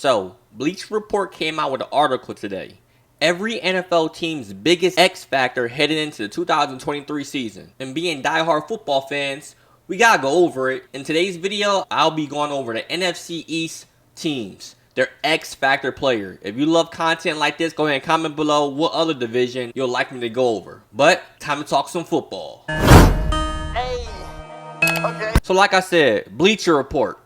So, Bleacher Report came out with an article today. Every NFL team's biggest X factor heading into the 2023 season. And being diehard football fans, we gotta go over it. In today's video, I'll be going over the NFC East teams, their X factor player. If you love content like this, go ahead and comment below what other division you'll like me to go over. But time to talk some football. Hey, okay. So like I said, Bleacher Report.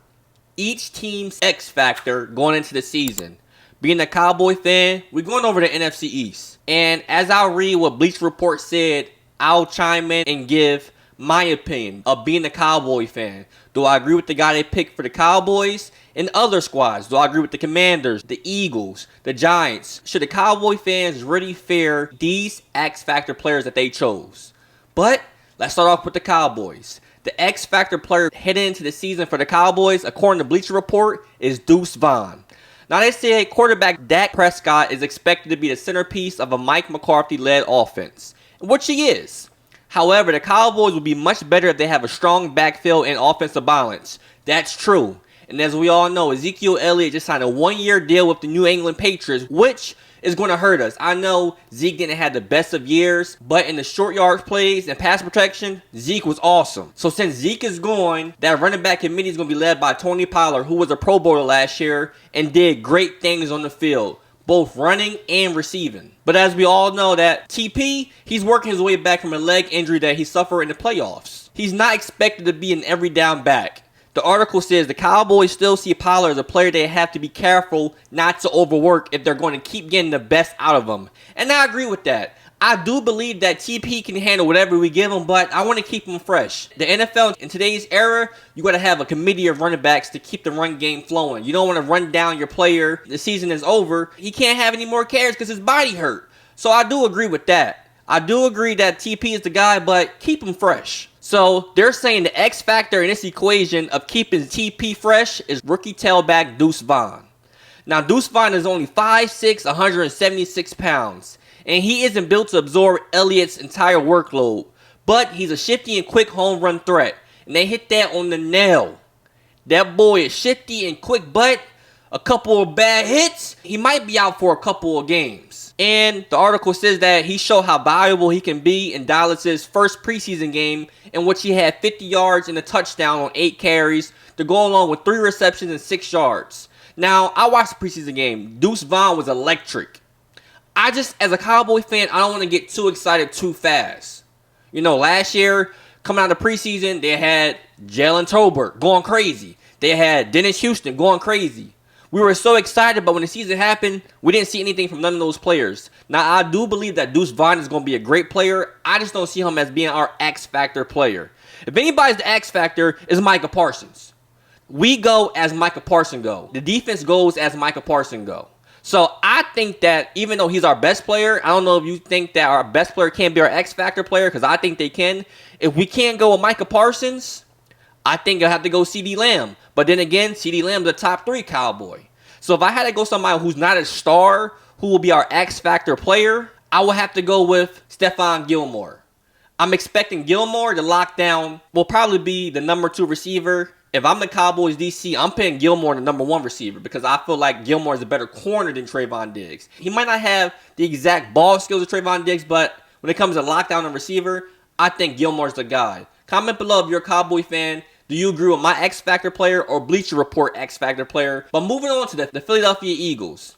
Each team's X factor going into the season. Being a Cowboy fan, we're going over the NFC East. And as I read what Bleacher Report said, I'll chime in and give my opinion of being a Cowboy fan. Do I agree with the guy they picked for the Cowboys and other squads? Do I agree with the Commanders, the Eagles, the Giants? Should the Cowboy fans really fear these X factor players that they chose? But let's start off with the Cowboys. The X factor player heading into the season for the Cowboys, according to Bleacher Report, is Deuce Vaughn. Now they say quarterback Dak Prescott is expected to be the centerpiece of a Mike McCarthy-led offense, which he is. However, the Cowboys will be much better if they have a strong backfield and offensive balance. That's true. And as we all know, Ezekiel Elliott just signed a one-year deal with the New England Patriots, which is going to hurt us. I know Zeke didn't have the best of years, but in the short yard plays and pass protection, Zeke was awesome. So since Zeke is going, that running back committee is going to be led by Tony Pollard, who was a Pro Bowler last year and did great things on the field, both running and receiving. But as we all know, that TP, he's working his way back from a leg injury that he suffered in the playoffs. He's not expected to be an every down back. The article says the Cowboys still see Pollard as a player they have to be careful not to overwork if they're going to keep getting the best out of him. And I agree with that. I do believe that TP can handle whatever we give him, but I want to keep him fresh. The NFL in today's era, you got to have a committee of running backs to keep the run game flowing. You don't want to run down your player. The season is over. He can't have any more carries because his body hurt. So I do agree with that. I do agree that TP is the guy, but keep him fresh. So they're saying the X factor in this equation of keeping TP fresh is rookie tailback Deuce Vaughn. Now Deuce Vaughn is only 5'6", 176 pounds. And he isn't built to absorb Elliott's entire workload. But he's a shifty and quick home run threat. And they hit that on the nail. That boy is shifty and quick, but a couple of bad hits, he might be out for a couple of games. And the article says that he showed how valuable he can be in Dallas's first preseason game, in which he had 50 yards and a touchdown on 8 carries to go along with 3 receptions and 6 yards. Now, I watched the preseason game. Deuce Vaughn was electric. As a Cowboy fan, I don't want to get too excited too fast. You know, last year, coming out of the preseason, they had Jalen Tolbert going crazy. They had Dennis Houston going crazy. We were so excited, but when the season happened, we didn't see anything from none of those players. Now, I do believe that Deuce Vaughn is going to be a great player. I just don't see him as being our X Factor player. If anybody's the X Factor, it's Micah Parsons. We go as Micah Parsons go. The defense goes as Micah Parsons go. So I think that even though he's our best player, I don't know if you think that our best player can be our X Factor player, because I think they can. If we can't go with Micah Parsons, I think I'll have to go CeeDee Lamb. But then again, CeeDee Lamb's a top 3 Cowboy. So if I had to go somebody who's not a star, who will be our X Factor player, I will have to go with Stephon Gilmore. I'm expecting Gilmore to lock down, will probably be the number 2 receiver. If I'm the Cowboys DC, I'm putting Gilmore the number 1 receiver because I feel like Gilmore is a better corner than Trayvon Diggs. He might not have the exact ball skills of Trayvon Diggs, but when it comes to lockdown and receiver, I think Gilmore's the guy. Comment below if you're a Cowboy fan. Do you agree with my X Factor player or Bleacher Report X Factor player? But moving on to the Philadelphia Eagles.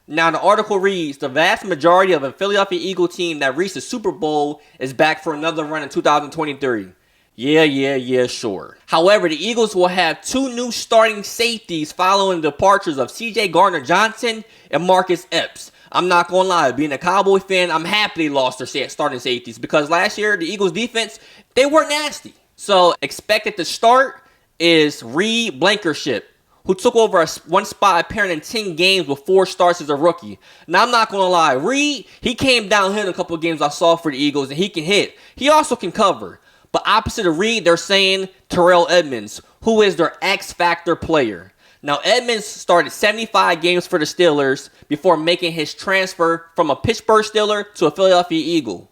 Now the article reads, the vast majority of a Philadelphia Eagle team that reached the Super Bowl is back for another run in 2023. Yeah, sure. However, the Eagles will have 2 new starting safeties following the departures of CJ Gardner-Johnson and Marcus Epps. I'm not going to lie, being a Cowboy fan, I'm happy they lost their starting safeties because last year, the Eagles defense, they were nasty. So, expected to start is Reed Blankenship, who took over one spot appearing in 10 games with 4 starts as a rookie. Now, I'm not going to lie, Reed, he came downhill in a couple of games I saw for the Eagles, and he can hit. He also can cover. But opposite of Reed, they're saying Terrell Edmunds, who is their X Factor player. Now, Edmunds started 75 games for the Steelers before making his transfer from a Pittsburgh Steeler to a Philadelphia Eagle.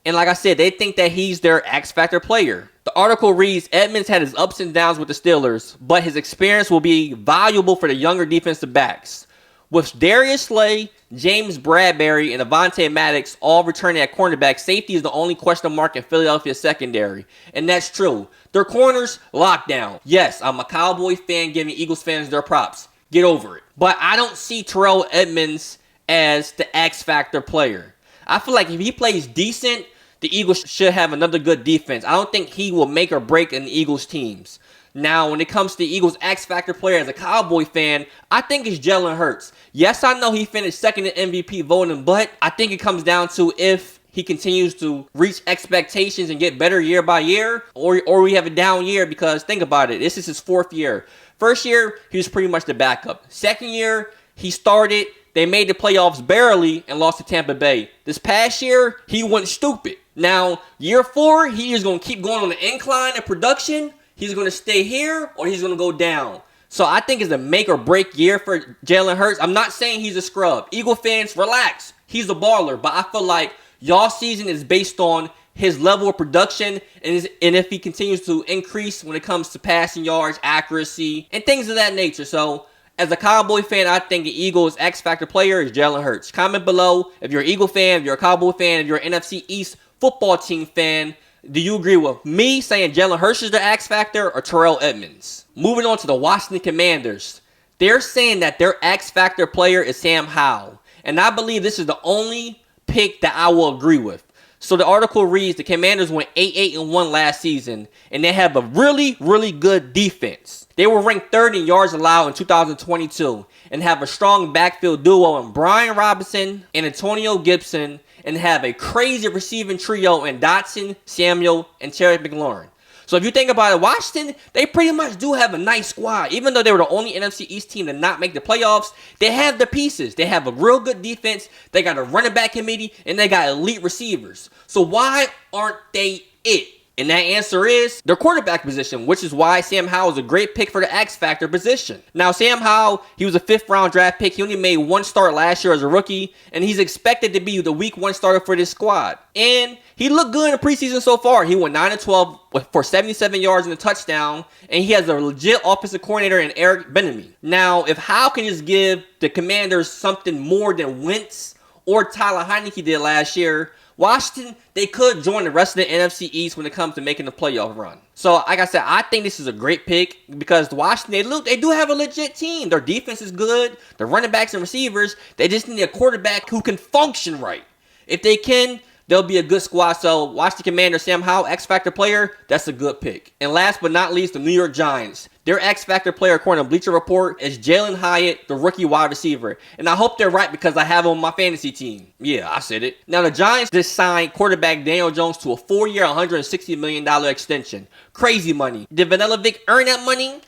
And like I said, they think that he's their X Factor player. The article reads, Edmonds had his ups and downs with the Steelers, but his experience will be valuable for the younger defensive backs. With Darius Slay, James Bradbury, and Avonte Maddox all returning at cornerback, safety is the only question mark in Philadelphia's secondary. And that's true. Their corners, locked down. Yes, I'm a Cowboy fan giving Eagles fans their props. Get over it. But I don't see Terrell Edmonds as the X-Factor player. I feel like if he plays decent, the Eagles should have another good defense. I don't think he will make or break in the Eagles teams. Now, when it comes to the Eagles' X-Factor player as a Cowboy fan, I think it's Jalen Hurts. Yes, I know he finished second in MVP voting, but I think it comes down to if he continues to reach expectations and get better year by year, or we have a down year, because think about it, this is his 4th year. First year, he was pretty much the backup. Second year, he started. They made the playoffs barely and lost to Tampa Bay. This past year, he went stupid. Now, year 4, he is going to keep going on the incline in production. He's going to stay here or he's going to go down. So I think it's a make or break year for Jalen Hurts. I'm not saying he's a scrub. Eagle fans, relax. He's a baller. But I feel like y'all season is based on his level of production and if he continues to increase when it comes to passing yards, accuracy, and things of that nature. So as a Cowboy fan, I think the Eagles' X-Factor player is Jalen Hurts. Comment below if you're an Eagle fan, if you're a Cowboy fan, if you're an NFC East football team fan. Do you agree with me saying Jalen Hurts is the X-Factor or Terrell Edmonds? Moving on to the Washington Commanders. They're saying that their X-Factor player is Sam Howell. And I believe this is the only pick that I will agree with. So the article reads, the Commanders went 8-1 last season, and they have a really, really good defense. They were ranked 3rd in yards allowed in 2022 and have a strong backfield duo in Brian Robinson and Antonio Gibson, and have a crazy receiving trio in Dotson, Samuel, and Terry McLaurin. So if you think about it, Washington, they pretty much do have a nice squad. Even though they were the only NFC East team to not make the playoffs, they have the pieces. They have a real good defense. They got a running back committee, and they got elite receivers. So why aren't they it? And that answer is their quarterback position, which is why Sam Howell is a great pick for the X-Factor position. Now, Sam Howell, he was a 5th-round draft pick. He only made 1 start last year as a rookie, and he's expected to be the week 1 starter for this squad. And he looked good in the preseason so far. He went 9-12 for 77 yards and a touchdown, and he has a legit offensive coordinator in Eric Bieniemy. Now, if Howell can just give the Commanders something more than Wentz or Tyler Heineke did last year, Washington, they could join the rest of the NFC East when it comes to making the playoff run. So, like I said, I think this is a great pick because Washington, they do have a legit team. Their defense is good. Their running backs and receivers, they just need a quarterback who can function right. If they can, they'll be a good squad. So, Washington Commander Sam Howell, X-Factor player, that's a good pick. And last but not least, the New York Giants. Their X-Factor player, according to Bleacher Report, is Jalen Hyatt, the rookie wide receiver. And I hope they're right because I have him on my fantasy team. Yeah, I said it. Now, the Giants just signed quarterback Daniel Jones to a 4-year, $160 million extension. Crazy money. Did Vanilla Vic earn that money?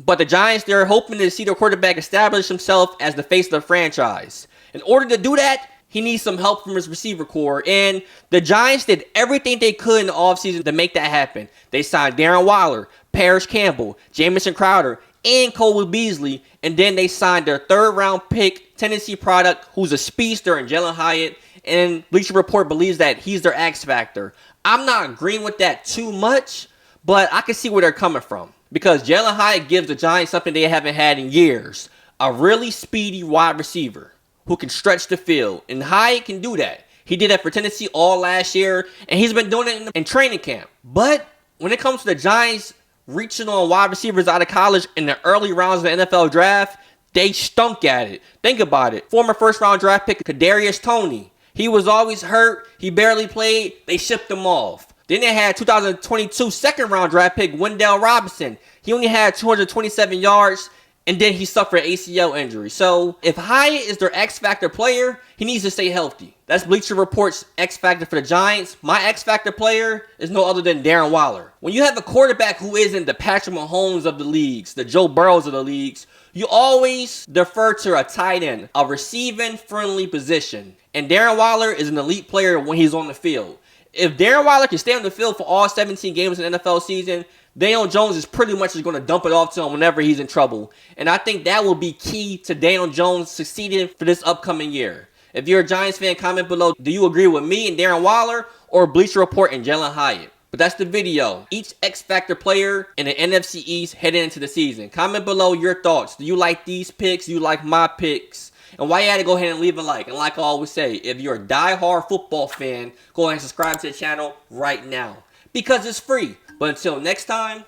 But the Giants, they're hoping to see their quarterback establish himself as the face of the franchise. In order to do that, he needs some help from his receiver core, and the Giants did everything they could in the offseason to make that happen. They signed Darren Waller, Parrish Campbell, Jamison Crowder, and Cole Beasley, and then they signed their 3rd-round pick, Tennessee product, who's a speedster, in Jalen Hyatt, and Bleacher Report believes that he's their X-Factor. I'm not agreeing with that too much, but I can see where they're coming from, because Jalen Hyatt gives the Giants something they haven't had in years, a really speedy wide receiver who can stretch the field, and Hyatt can do that. He did that for Tennessee all last year, and he's been doing it in training camp. But when it comes to the Giants reaching on wide receivers out of college in the early rounds of the NFL draft, they stunk at it. Think about it. Former 1st-round draft pick Kadarius Toney. He was always hurt. He barely played. They shipped him off. Then they had 2022 2nd-round draft pick Wendell Robinson. He only had 227 yards. And then he suffered ACL injury. So if Hyatt is their X-Factor player, he needs to stay healthy. That's Bleacher Report's X-Factor for the Giants. My X-Factor player is no other than Darren Waller. When you have a quarterback who isn't the Patrick Mahomes of the leagues, the Joe Burrows of the leagues, you always defer to a tight end, a receiving friendly position. And Darren Waller is an elite player when he's on the field. If Darren Waller can stay on the field for all 17 games in the NFL season, Daniel Jones is pretty much just going to dump it off to him whenever he's in trouble. And I think that will be key to Daniel Jones succeeding for this upcoming year. If you're a Giants fan, comment below. Do you agree with me and Darren Waller or Bleacher Report and Jalen Hyatt? But that's the video. Each X Factor player in the NFC East heading into the season. Comment below your thoughts. Do you like these picks? Do you like my picks? And while you at it, go ahead and leave a like. And like I always say, if you're a die-hard football fan, go ahead and subscribe to the channel right now. Because it's free. But until next time,